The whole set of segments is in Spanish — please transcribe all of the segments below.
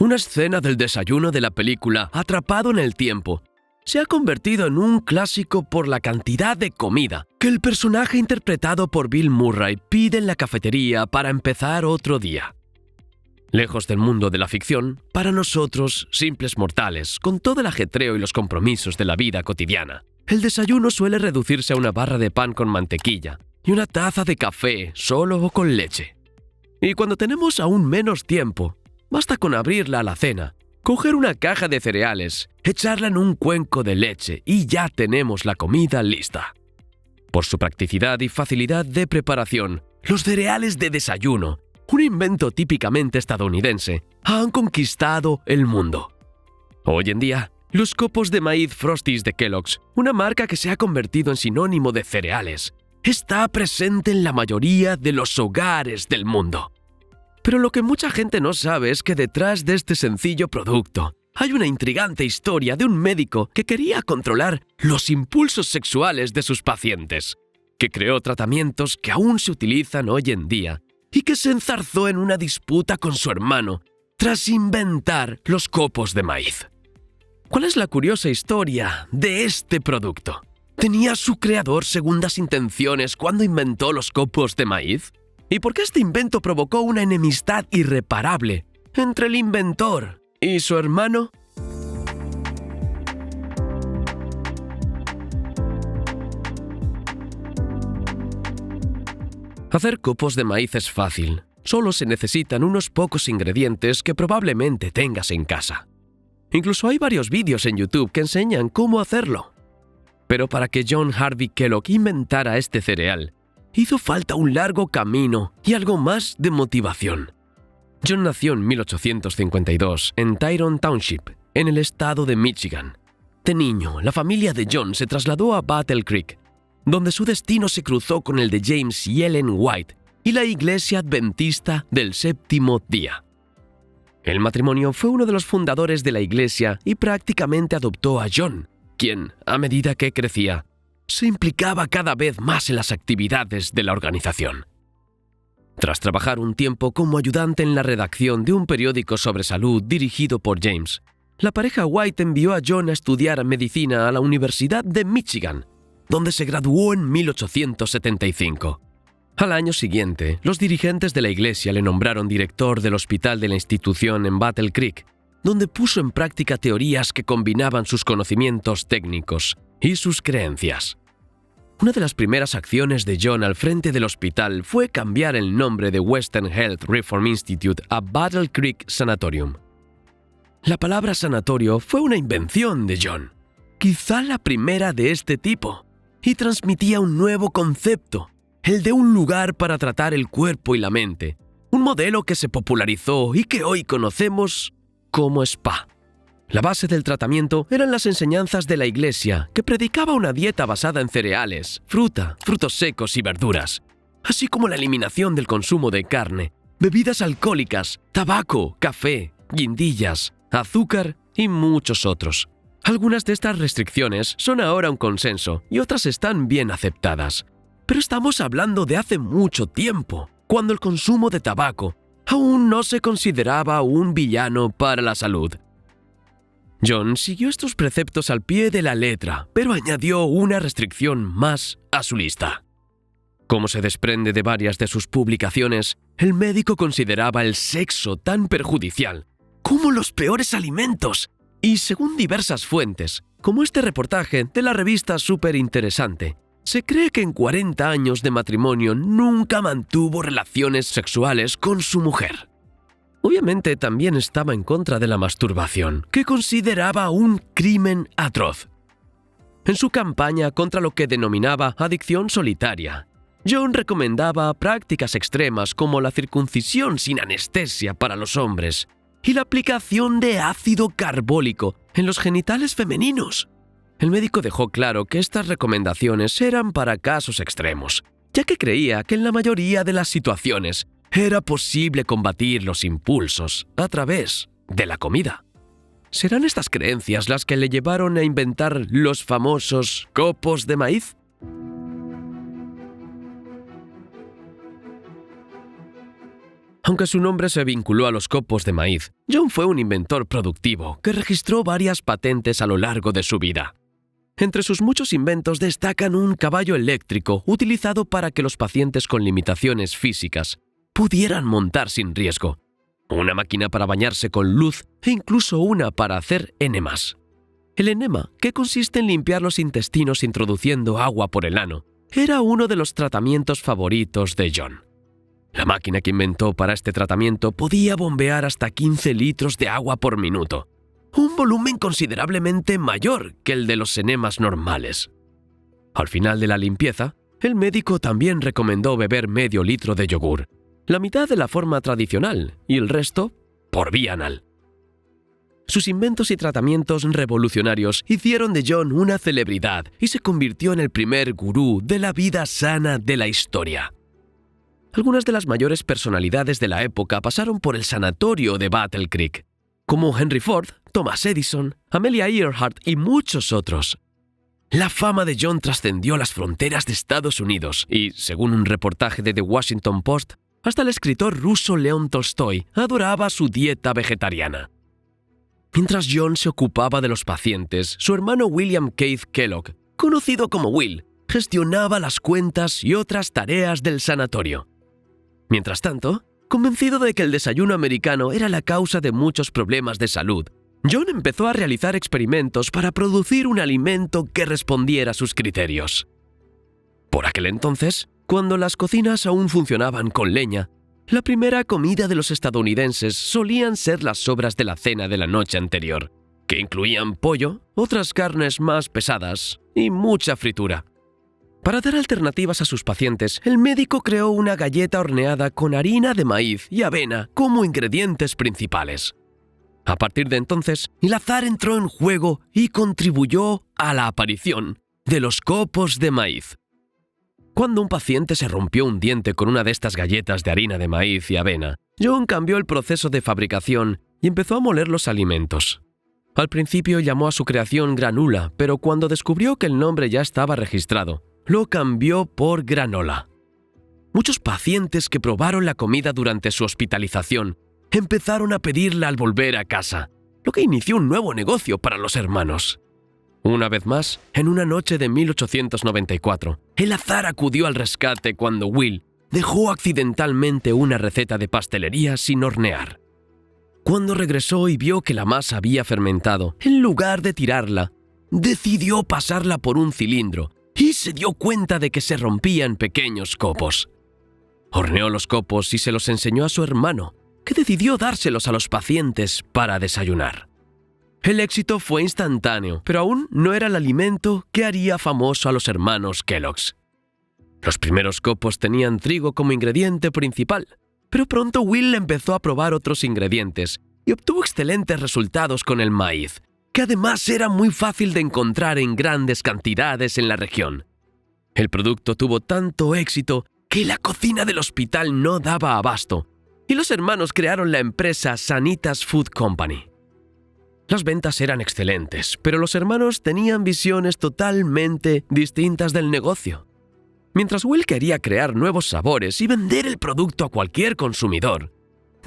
Una escena del desayuno de la película Atrapado en el tiempo se ha convertido en un clásico por la cantidad de comida que el personaje interpretado por Bill Murray pide en la cafetería para empezar otro día. Lejos del mundo de la ficción, para nosotros, simples mortales, con todo el ajetreo y los compromisos de la vida cotidiana, el desayuno suele reducirse a una barra de pan con mantequilla y una taza de café, solo o con leche. Y cuando tenemos aún menos tiempo, basta con abrir la alacena, coger una caja de cereales, echarla en un cuenco de leche y ya tenemos la comida lista. Por su practicidad y facilidad de preparación, los cereales de desayuno, un invento típicamente estadounidense, han conquistado el mundo. Hoy en día, los copos de maíz Frosties de Kellogg's, una marca que se ha convertido en sinónimo de cereales, está presente en la mayoría de los hogares del mundo. Pero lo que mucha gente no sabe es que detrás de este sencillo producto hay una intrigante historia de un médico que quería controlar los impulsos sexuales de sus pacientes, que creó tratamientos que aún se utilizan hoy en día y que se enzarzó en una disputa con su hermano tras inventar los copos de maíz. ¿Cuál es la curiosa historia de este producto? ¿Tenía su creador segundas intenciones cuando inventó los copos de maíz? ¿Y por qué este invento provocó una enemistad irreparable entre el inventor y su hermano? Hacer copos de maíz es fácil. Solo se necesitan unos pocos ingredientes que probablemente tengas en casa. Incluso hay varios vídeos en YouTube que enseñan cómo hacerlo. Pero para que John Harvey Kellogg inventara este cereal, hizo falta un largo camino y algo más de motivación. John nació en 1852 en Tyrone Township, en el estado de Michigan. De niño, la familia de John se trasladó a Battle Creek, donde su destino se cruzó con el de James y Ellen White y la Iglesia Adventista del Séptimo Día. El matrimonio fue uno de los fundadores de la iglesia y prácticamente adoptó a John, quien, a medida que crecía, se implicaba cada vez más en las actividades de la organización. Tras trabajar un tiempo como ayudante en la redacción de un periódico sobre salud dirigido por James, la pareja White envió a John a estudiar medicina a la Universidad de Michigan, donde se graduó en 1875. Al año siguiente, los dirigentes de la iglesia le nombraron director del hospital de la institución en Battle Creek, donde puso en práctica teorías que combinaban sus conocimientos técnicos y sus creencias. Una de las primeras acciones de John al frente del hospital fue cambiar el nombre de Western Health Reform Institute a Battle Creek Sanatorium. La palabra sanatorio fue una invención de John, quizá la primera de este tipo, y transmitía un nuevo concepto, el de un lugar para tratar el cuerpo y la mente, un modelo que se popularizó y que hoy conocemos como spa. La base del tratamiento eran las enseñanzas de la iglesia, que predicaba una dieta basada en cereales, fruta, frutos secos y verduras, así como la eliminación del consumo de carne, bebidas alcohólicas, tabaco, café, guindillas, azúcar y muchos otros. Algunas de estas restricciones son ahora un consenso y otras están bien aceptadas. Pero estamos hablando de hace mucho tiempo, cuando el consumo de tabaco aún no se consideraba un villano para la salud. John siguió estos preceptos al pie de la letra, pero añadió una restricción más a su lista. Como se desprende de varias de sus publicaciones, el médico consideraba el sexo tan perjudicial como los peores alimentos. Y según diversas fuentes, como este reportaje de la revista Súper Interesante, se cree que en 40 años de matrimonio nunca mantuvo relaciones sexuales con su mujer. Obviamente también estaba en contra de la masturbación, que consideraba un crimen atroz. En su campaña contra lo que denominaba adicción solitaria, John recomendaba prácticas extremas como la circuncisión sin anestesia para los hombres y la aplicación de ácido carbólico en los genitales femeninos. El médico dejó claro que estas recomendaciones eran para casos extremos, ya que creía que en la mayoría de las situaciones era posible combatir los impulsos a través de la comida. ¿Serán estas creencias las que le llevaron a inventar los famosos copos de maíz? Aunque su nombre se vinculó a los copos de maíz, John fue un inventor productivo que registró varias patentes a lo largo de su vida. Entre sus muchos inventos destacan un caballo eléctrico utilizado para que los pacientes con limitaciones físicas pudieran montar sin riesgo, una máquina para bañarse con luz e incluso una para hacer enemas. El enema, que consiste en limpiar los intestinos introduciendo agua por el ano, era uno de los tratamientos favoritos de John. La máquina que inventó para este tratamiento podía bombear hasta 15 litros de agua por minuto, un volumen considerablemente mayor que el de los enemas normales. Al final de la limpieza, el médico también recomendó beber medio litro de yogur, la mitad de la forma tradicional y el resto por vía anal. Sus inventos y tratamientos revolucionarios hicieron de John una celebridad y se convirtió en el primer gurú de la vida sana de la historia. Algunas de las mayores personalidades de la época pasaron por el sanatorio de Battle Creek, como Henry Ford, Thomas Edison, Amelia Earhart y muchos otros. La fama de John trascendió las fronteras de Estados Unidos y, según un reportaje de The Washington Post, hasta el escritor ruso León Tolstoy adoraba su dieta vegetariana. Mientras John se ocupaba de los pacientes, su hermano William Keith Kellogg, conocido como Will, gestionaba las cuentas y otras tareas del sanatorio. Mientras tanto, convencido de que el desayuno americano era la causa de muchos problemas de salud, John empezó a realizar experimentos para producir un alimento que respondiera a sus criterios. Por aquel entonces, cuando las cocinas aún funcionaban con leña, la primera comida de los estadounidenses solían ser las sobras de la cena de la noche anterior, que incluían pollo, otras carnes más pesadas y mucha fritura. Para dar alternativas a sus pacientes, el médico creó una galleta horneada con harina de maíz y avena como ingredientes principales. A partir de entonces, el azar entró en juego y contribuyó a la aparición de los copos de maíz. Cuando un paciente se rompió un diente con una de estas galletas de harina de maíz y avena, John cambió el proceso de fabricación y empezó a moler los alimentos. Al principio llamó a su creación granula, pero cuando descubrió que el nombre ya estaba registrado, lo cambió por granola. Muchos pacientes que probaron la comida durante su hospitalización empezaron a pedirla al volver a casa, lo que inició un nuevo negocio para los hermanos. Una vez más, en una noche de 1894, el azar acudió al rescate cuando Will dejó accidentalmente una receta de pastelería sin hornear. Cuando regresó y vio que la masa había fermentado, en lugar de tirarla, decidió pasarla por un cilindro y se dio cuenta de que se rompía en pequeños copos. Horneó los copos y se los enseñó a su hermano, que decidió dárselos a los pacientes para desayunar. El éxito fue instantáneo, pero aún no era el alimento que haría famoso a los hermanos Kellogg's. Los primeros copos tenían trigo como ingrediente principal, pero pronto Will empezó a probar otros ingredientes y obtuvo excelentes resultados con el maíz, que además era muy fácil de encontrar en grandes cantidades en la región. El producto tuvo tanto éxito que la cocina del hospital no daba abasto, y los hermanos crearon la empresa Sanitas Food Company. Las ventas eran excelentes, pero los hermanos tenían visiones totalmente distintas del negocio. Mientras Will quería crear nuevos sabores y vender el producto a cualquier consumidor,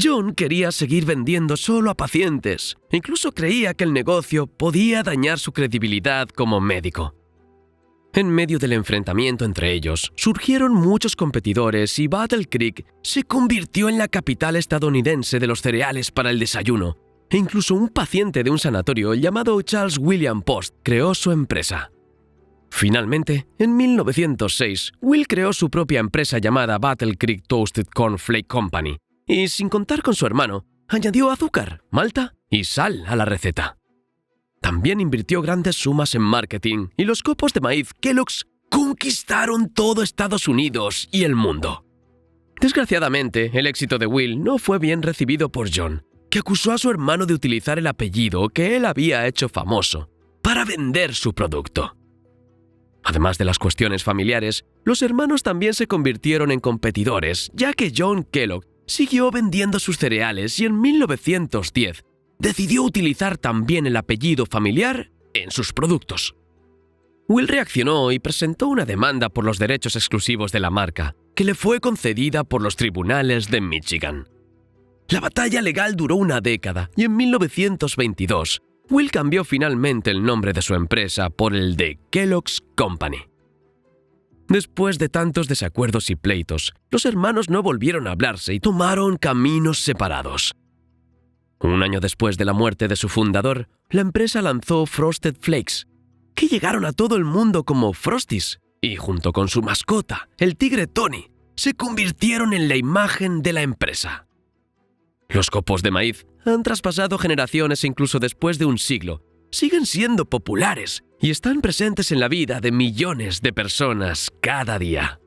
John quería seguir vendiendo solo a pacientes. Incluso creía que el negocio podía dañar su credibilidad como médico. En medio del enfrentamiento entre ellos, surgieron muchos competidores y Battle Creek se convirtió en la capital estadounidense de los cereales para el desayuno, e incluso un paciente de un sanatorio llamado Charles William Post creó su empresa. Finalmente, en 1906, Will creó su propia empresa llamada Battle Creek Toasted Corn Flake Company, y sin contar con su hermano, añadió azúcar, malta y sal a la receta. También invirtió grandes sumas en marketing y los copos de maíz Kellogg's conquistaron todo Estados Unidos y el mundo. Desgraciadamente, el éxito de Will no fue bien recibido por John, que acusó a su hermano de utilizar el apellido que él había hecho famoso para vender su producto. Además de las cuestiones familiares, los hermanos también se convirtieron en competidores, ya que John Kellogg siguió vendiendo sus cereales y en 1910 decidió utilizar también el apellido familiar en sus productos. Will reaccionó y presentó una demanda por los derechos exclusivos de la marca, que le fue concedida por los tribunales de Michigan. La batalla legal duró una década y en 1922, Will cambió finalmente el nombre de su empresa por el de Kellogg's Company. Después de tantos desacuerdos y pleitos, los hermanos no volvieron a hablarse y tomaron caminos separados. Un año después de la muerte de su fundador, la empresa lanzó Frosted Flakes, que llegaron a todo el mundo como Frosties, y junto con su mascota, el tigre Tony, se convirtieron en la imagen de la empresa. Los copos de maíz han traspasado generaciones e incluso después de un siglo, siguen siendo populares y están presentes en la vida de millones de personas cada día.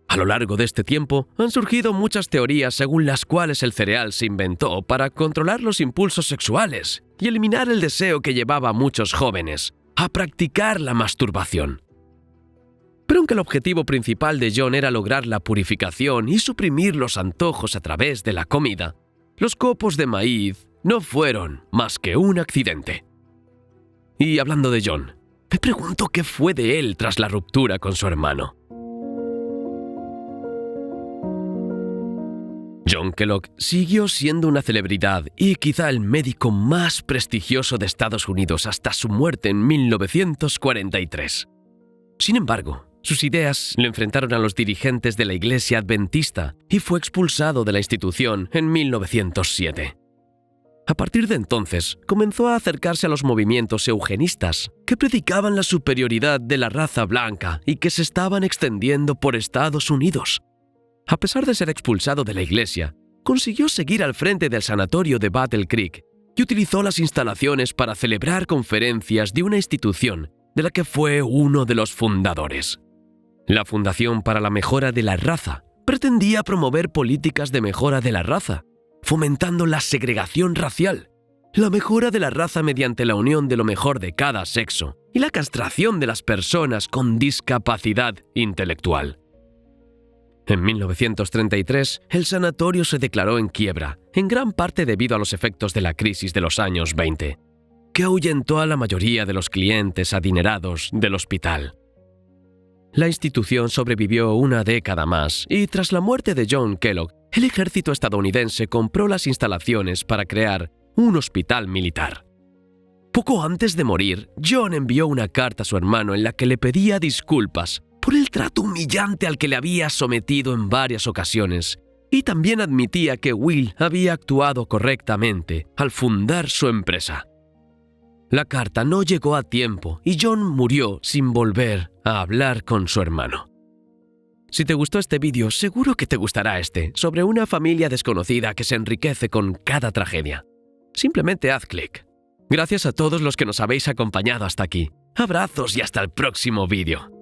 A lo largo de este tiempo han surgido muchas teorías según las cuales el cereal se inventó para controlar los impulsos sexuales y eliminar el deseo que llevaba a muchos jóvenes a practicar la masturbación. Pero aunque el objetivo principal de John era lograr la purificación y suprimir los antojos a través de la comida, los copos de maíz no fueron más que un accidente. Y hablando de John, me pregunto qué fue de él tras la ruptura con su hermano. John Kellogg siguió siendo una celebridad y quizá el médico más prestigioso de Estados Unidos hasta su muerte en 1943. Sin embargo, sus ideas le enfrentaron a los dirigentes de la Iglesia Adventista y fue expulsado de la institución en 1907. A partir de entonces, comenzó a acercarse a los movimientos eugenistas, que predicaban la superioridad de la raza blanca y que se estaban extendiendo por Estados Unidos. A pesar de ser expulsado de la iglesia, consiguió seguir al frente del sanatorio de Battle Creek y utilizó las instalaciones para celebrar conferencias de una institución de la que fue uno de los fundadores. La Fundación para la Mejora de la Raza pretendía promover políticas de mejora de la raza, fomentando la segregación racial, la mejora de la raza mediante la unión de lo mejor de cada sexo y la castración de las personas con discapacidad intelectual. En 1933, el sanatorio se declaró en quiebra, en gran parte debido a los efectos de la crisis de los años 20, que ahuyentó a la mayoría de los clientes adinerados del hospital. La institución sobrevivió una década más y tras la muerte de John Kellogg, el ejército estadounidense compró las instalaciones para crear un hospital militar. Poco antes de morir, John envió una carta a su hermano en la que le pedía disculpas por el trato humillante al que le había sometido en varias ocasiones y también admitía que Will había actuado correctamente al fundar su empresa. La carta no llegó a tiempo y John murió sin volver a hablar con su hermano. Si te gustó este vídeo, seguro que te gustará este, sobre una familia desconocida que se enriquece con cada tragedia. Simplemente haz clic. Gracias a todos los que nos habéis acompañado hasta aquí. Abrazos y hasta el próximo vídeo.